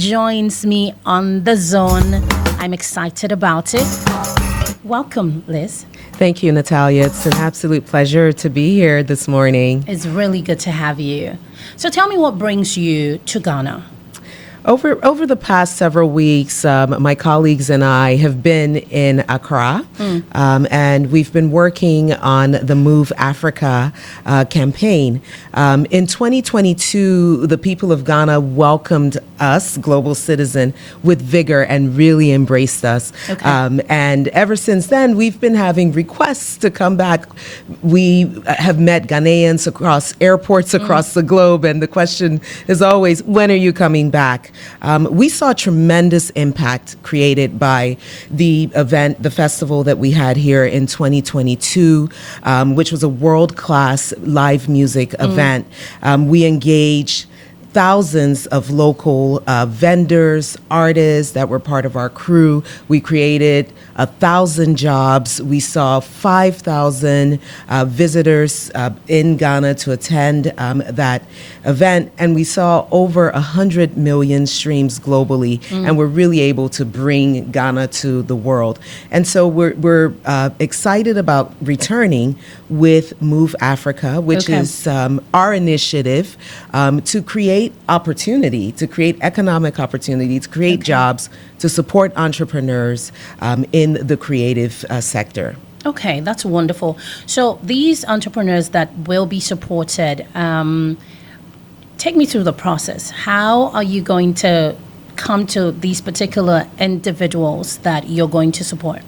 joins me on the zone. I'm excited about it. Welcome, Liz. Thank you, Natalia. It's an absolute pleasure to be here this morning. It's really good to have you. So tell me what brings you to Ghana. Over the past several weeks, my colleagues and I have been in Accra, and we've been working on the Move Afrika campaign. In 2022, the people of Ghana welcomed us, Global Citizen, with vigor and really embraced us. Okay. And ever since then, we've been having requests to come back. We have met Ghanaians across airports across the globe, and the question is always, when are you coming back? We saw tremendous impact created by the event, the festival that we had here in 2022, which was a world-class live music event. We engaged thousands of local vendors, artists that were part of our crew. We created 1,000 jobs. We saw 5,000 visitors in Ghana to attend that event, and we saw over 100 million streams globally, and we're really able to bring Ghana to the world. And so we're excited about returning with Move Afrika, which is our initiative to create opportunity, to create economic opportunity, to create jobs, to support entrepreneurs in the creative sector. Okay, that's wonderful. So these entrepreneurs that will be supported, take me through the process. How are you going to come to these particular individuals that you're going to support?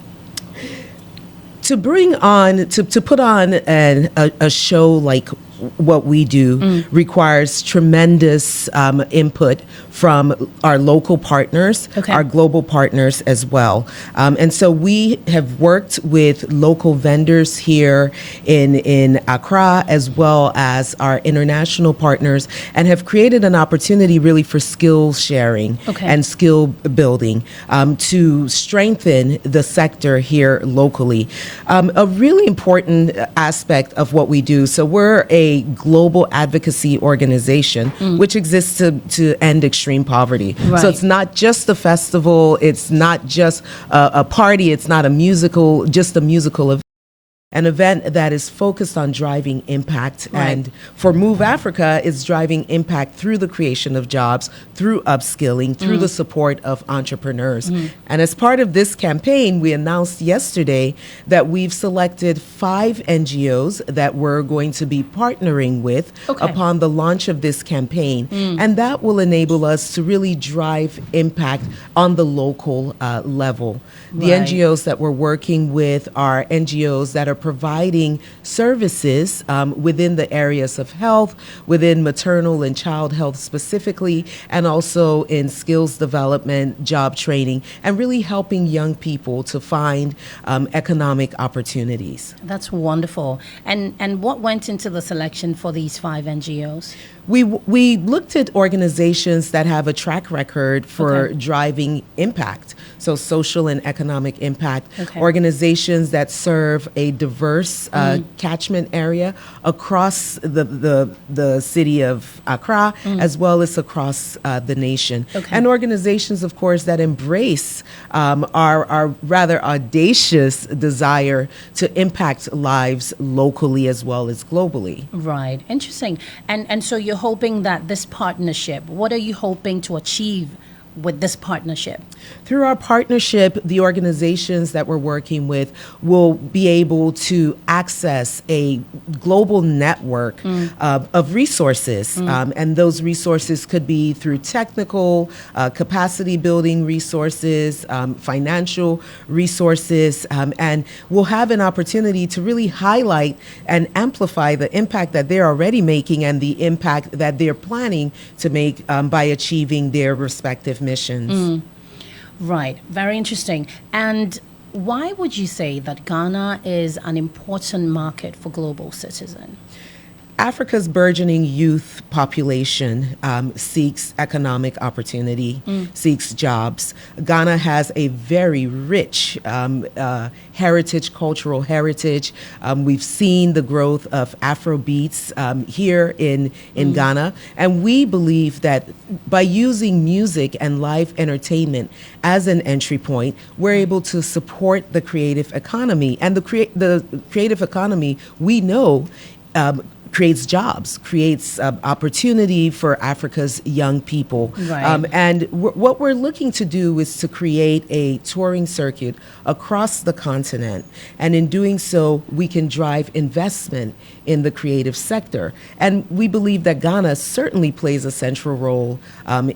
To bring on, to put on a show like what we do requires tremendous input from our local partners, our global partners as well. And so we have worked with local vendors here in Accra, as well as our international partners, and have created an opportunity really for skill sharing and skill building to strengthen the sector here locally. A really important aspect of what we do, so we're a global advocacy organization which exists to end extreme poverty. So it's not just a festival, it's not just a party, it's not just a musical event. An event that is focused on driving impact. And for Move Afrika, it's driving impact through the creation of jobs, through upskilling, through the support of entrepreneurs. And as part of this campaign, we announced yesterday that we've selected 5 NGOs that we're going to be partnering with upon the launch of this campaign. And that will enable us to really drive impact on the local level. The NGOs that we're working with are NGOs that are providing services within the areas of health, within maternal and child health specifically, and also in skills development, job training, and really helping young people to find economic opportunities. That's wonderful. And what went into the selection for these 5 NGOs? We looked at organizations that have a track record for driving impact, so social and economic impact, organizations that serve a diverse catchment area across the city of Accra, as well as across the nation, and organizations, of course, that embrace our rather audacious desire to impact lives locally as well as globally. Right. Interesting. And so you're hoping that this partnership, what are you hoping to achieve with this partnership? Through our partnership, the organizations that we're working with will be able to access a global network of resources. And those resources could be through technical, capacity building resources, financial resources, and we'll have an opportunity to really highlight and amplify the impact that they're already making and the impact that they're planning to make by achieving their respective missions. Right. Very interesting. And why would you say that Ghana is an important market for Global Citizen? Africa's burgeoning youth population seeks economic opportunity, seeks jobs. Ghana has a very rich heritage, cultural heritage. We've seen the growth of Afrobeats here in Ghana, and we believe that by using music and live entertainment as an entry point, we're able to support the creative economy. And the creative economy, we know, creates jobs, creates opportunity for Africa's young people. Right. And what we're looking to do is to create a touring circuit across the continent. And in doing so, we can drive investment in the creative sector. And we believe that Ghana certainly plays a central role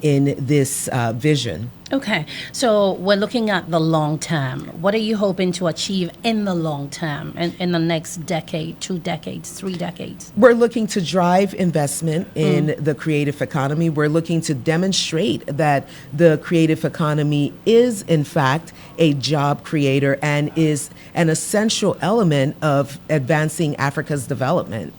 in this vision. Okay, so we're looking at the long term. What are you hoping to achieve in the long term, in the next decade, 2 decades, 3 decades? We're looking to drive investment in the creative economy. We're looking to demonstrate that the creative economy is, in fact, a job creator and is an essential element of advancing Africa's development.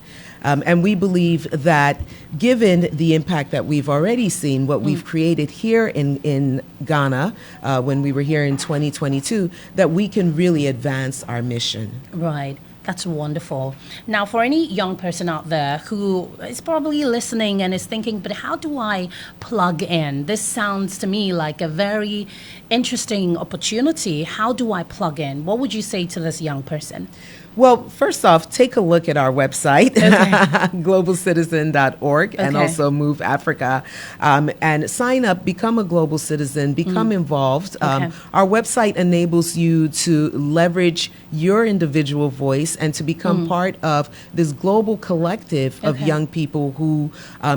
And we believe that given the impact that we've already seen, what we've created here in Ghana when we were here in 2022, that we can really advance our mission. Right. That's wonderful. Now, for any young person out there who is probably listening and is thinking, but how do I plug in? This sounds to me like a very interesting opportunity. How do I plug in? What would you say to this young person? Well, first off, take a look at our website, globalcitizen.org, and also Move Afrika, and sign up, become a global citizen, become involved. Our website enables you to leverage your individual voice and to become part of this global collective of young people who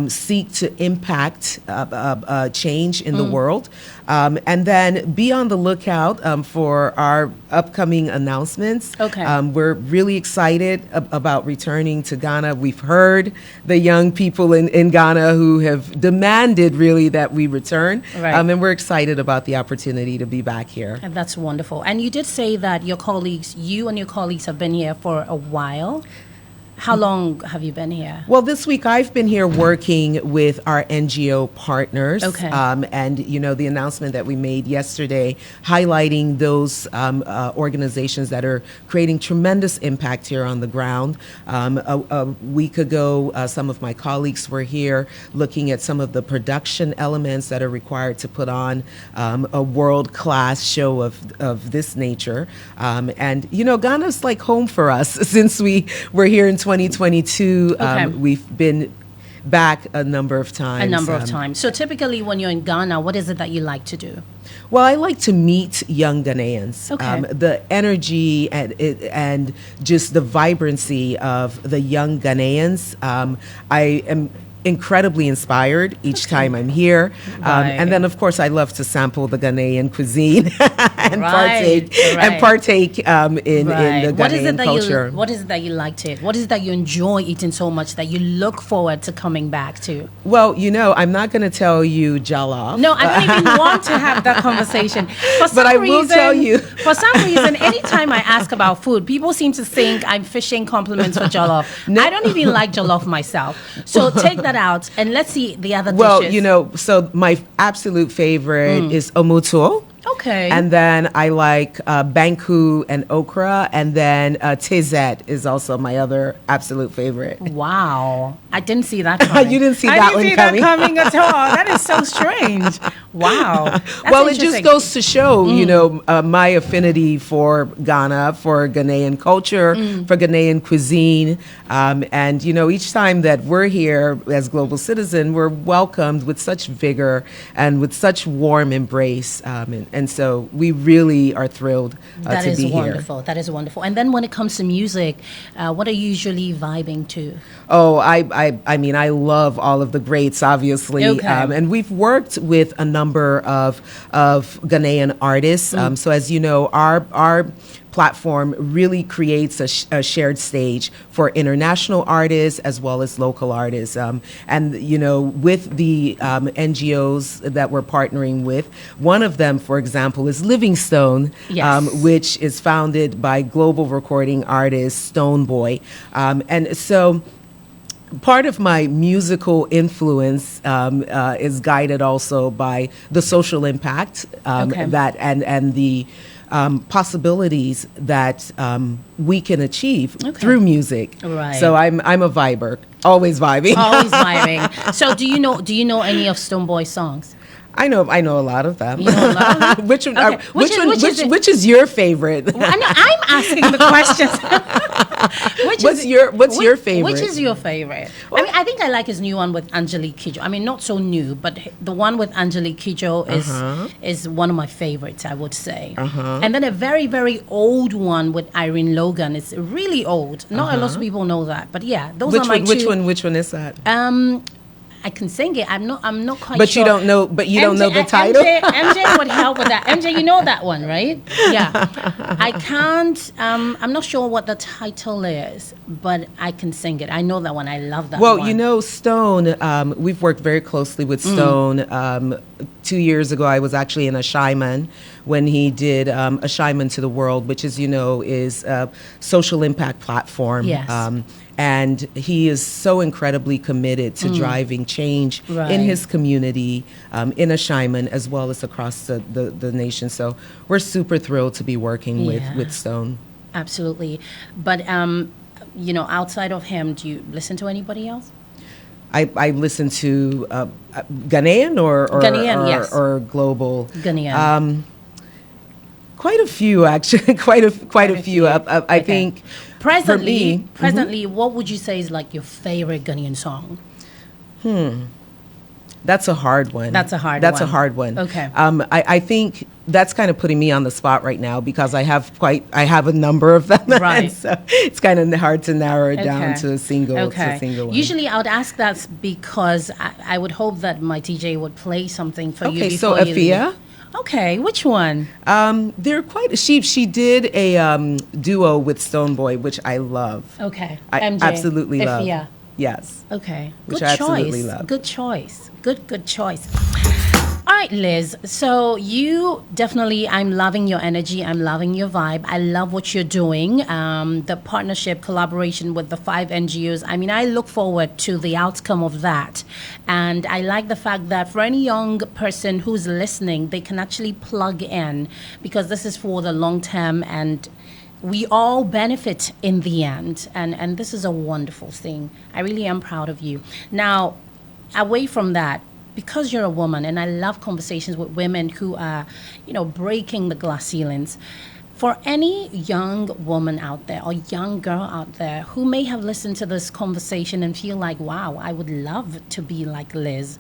seek to impact change in the world. And then be on the lookout for our upcoming announcements. We're really excited about returning to Ghana. We've heard the young people in Ghana who have demanded really that we return. And we're excited about the opportunity to be back here. And that's wonderful. And you did say that you and your colleagues have been here for a while. How long have you been here? Well, this week I've been here working with our NGO partners. And, you know, the announcement that we made yesterday highlighting those organizations that are creating tremendous impact here on the ground. A week ago, some of my colleagues were here looking at some of the production elements that are required to put on a world-class show of this nature. And, you know, Ghana's like home for us since we were here in 2022. We've been back a number of times. So typically when you're in Ghana, what is it that you like to do? Well, I like to meet young Ghanaians. The energy and just the vibrancy of the young Ghanaians. I am incredibly inspired each time I'm here. And then, of course, I love to sample the Ghanaian cuisine and partake in the Ghanaian culture. What is it that you like to eat? What is it that you enjoy eating so much that you look forward to coming back to? Well, you know, I'm not going to tell you jollof. No, I don't even want to have that conversation. But I will tell you. For some reason, anytime I ask about food, people seem to think I'm fishing compliments for jollof. I don't even like jollof myself. So take that out and let's see the other dishes. Well, you know, so my absolute favorite is omuto. And then I like banku and okra, and then tizet is also my other absolute favorite. Wow. I didn't see that coming. You didn't see that one coming? I didn't see that coming at all. That is so strange. Wow. Well, it just goes to show, you know, my affinity for Ghana, for Ghanaian culture, for Ghanaian cuisine. And, you know, each time that we're here as Global Citizen, we're welcomed with such vigor and with such warm embrace. And so we really are thrilled to be here. That is wonderful. And then when it comes to music, what are you usually vibing to? Oh, I mean, I love all of the greats, obviously. And we've worked with a number of Ghanaian artists. So as you know, our platform really creates a shared stage for international artists as well as local artists. And, you know, with the NGOs that we're partnering with, one of them, for example, is Livingstone, which is founded by global recording artist Stoneboy. And so part of my musical influence is guided also by the social impact Okay. that and the possibilities that we can achieve through music. Right. So I'm a viber, always vibing. Always vibing. So do you know any of Stonebwoy songs? I know a lot of them. You know a lot of them? Which one? Okay. Which is your favorite? I know, I'm asking the questions. What's your favorite? Which is your favorite? I mean, I think I like his new one with Angelique Kidjo. I mean, not so new, but the one with Angelique Kidjo is one of my favorites, I would say. And then a very, very old one with Irene Logan. It's really old. Not a lot of people know that, but yeah, those are my two. Which one is that? I can sing it. I'm not quite But sure. you don't know. But you don't know the title. MJ would help with that. MJ, you know that one, right? Yeah. I can't. I'm not sure what the title is, but I can sing it. I know that one. I love that. Well, one. you know, Stone. We've worked very closely with Stone. 2 years ago, I was actually in a Shyman when he did a Shyman to the World, which, as you know, is a social impact platform. Yes. And he is so incredibly committed to driving change Right. in his community, in a Shyman, as well as across the nation. So we're super thrilled to be working Yeah. with Stone. Absolutely. But you know, outside of him, do you listen to anybody else? I listen to Ghanaian or Ghanaian, yes. or global. Ghanaian. Quite a few, actually. quite a few. few. I Okay. think Presently, for me, what would you say is like your favorite Ghanaian song? that's a hard one. That's a hard That's one. a hard one. Okay. I think that's kind of putting me on the spot right now because I have a number of them. Right. And so it's kind of hard to narrow it down Okay. to a single. Okay. To a single one. Usually, I would ask that because I would hope that my DJ would play something for you. Okay, so before you leave. Afia. Okay, which one? They're quite. She did a duo with Stonebwoy, which I love. Okay, I MJ. absolutely love. Afia. Yes. Okay, Which good I choice. absolutely love. Good choice. Good choice. All right, Liz. So you definitely, I'm loving your energy. I'm loving your vibe. I love what you're doing. The partnership, collaboration with the 5 NGOs. I mean, I look forward to the outcome of that. And I like the fact that for any young person who's listening, they can actually plug in because this is for the long term and we all benefit in the end. And this is a wonderful thing. I really am proud of you. Now, away from that, because you're a woman, and I love conversations with women who are, you know, breaking the glass ceilings. For any young woman out there or young girl out there who may have listened to this conversation and feel like, wow, I would love to be like Liz,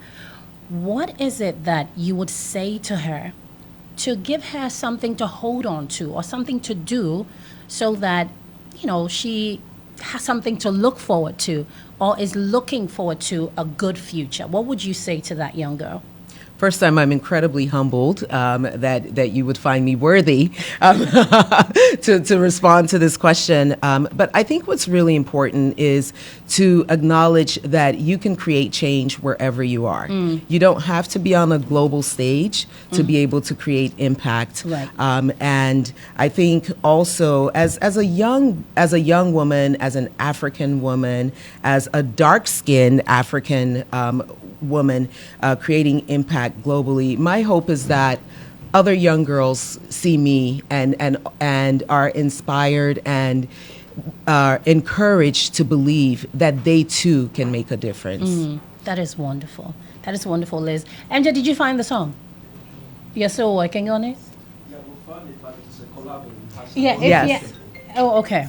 what is it that you would say to her to give her something to hold on to or something to do so that, you know, she has something to look forward to or is looking forward to a good future? What would you say to that young girl? First time, I'm incredibly humbled that you would find me worthy to respond to this question. But I think what's really important is to acknowledge that you can create change wherever you are. You don't have to be on a global stage to be able to create impact. Right. And I think also as a young woman, as an African woman, as a dark-skinned African woman creating impact globally, my hope is that other young girls see me and are inspired and are encouraged to believe that they too can make a difference. That is wonderful. That is wonderful, Liz. MJ, did you find the song? You're still working on it? Yeah, we'll find it, but it's a collab. Yeah. Yes. Oh, okay.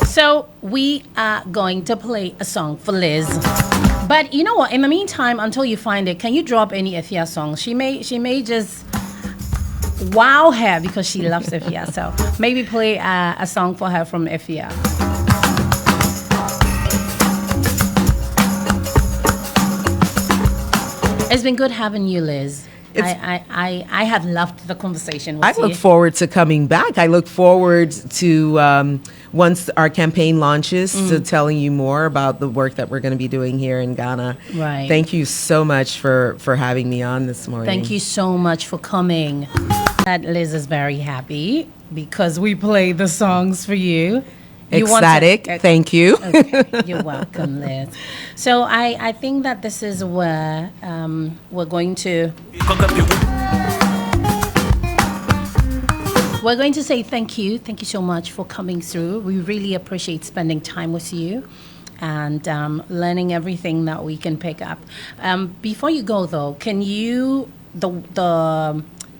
So we are going to play a song for Liz. But you know what? In the meantime, until you find it, can you drop any Afia songs? She may just wow her because she loves Afia. So maybe play a song for her from Afia. It's been good having you, Liz. I have loved the conversation with I you. look forward to coming back. I look forward to once our campaign launches to telling you more about the work that we're going to be doing here in Ghana. Right. Thank you so much for having me on this morning. Thank you so much for coming. That Liz is very happy because we play the songs for you. Ecstatic. Thank you. Okay, you're welcome, Liz. So I think that this is where we're going to say thank you. Thank you so much for coming through. We really appreciate spending time with you and learning everything that we can pick up. Before you go, though, can you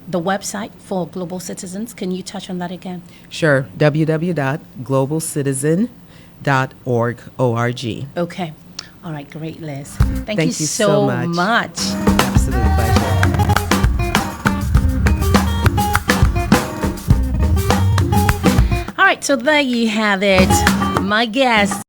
the website for Global Citizens, can you touch on that again? Sure. www.globalcitizen.org. Okay. All right. Great, Liz. Thank Thank you you so so much. much. Absolute pleasure. All right. So there you have it. My guest.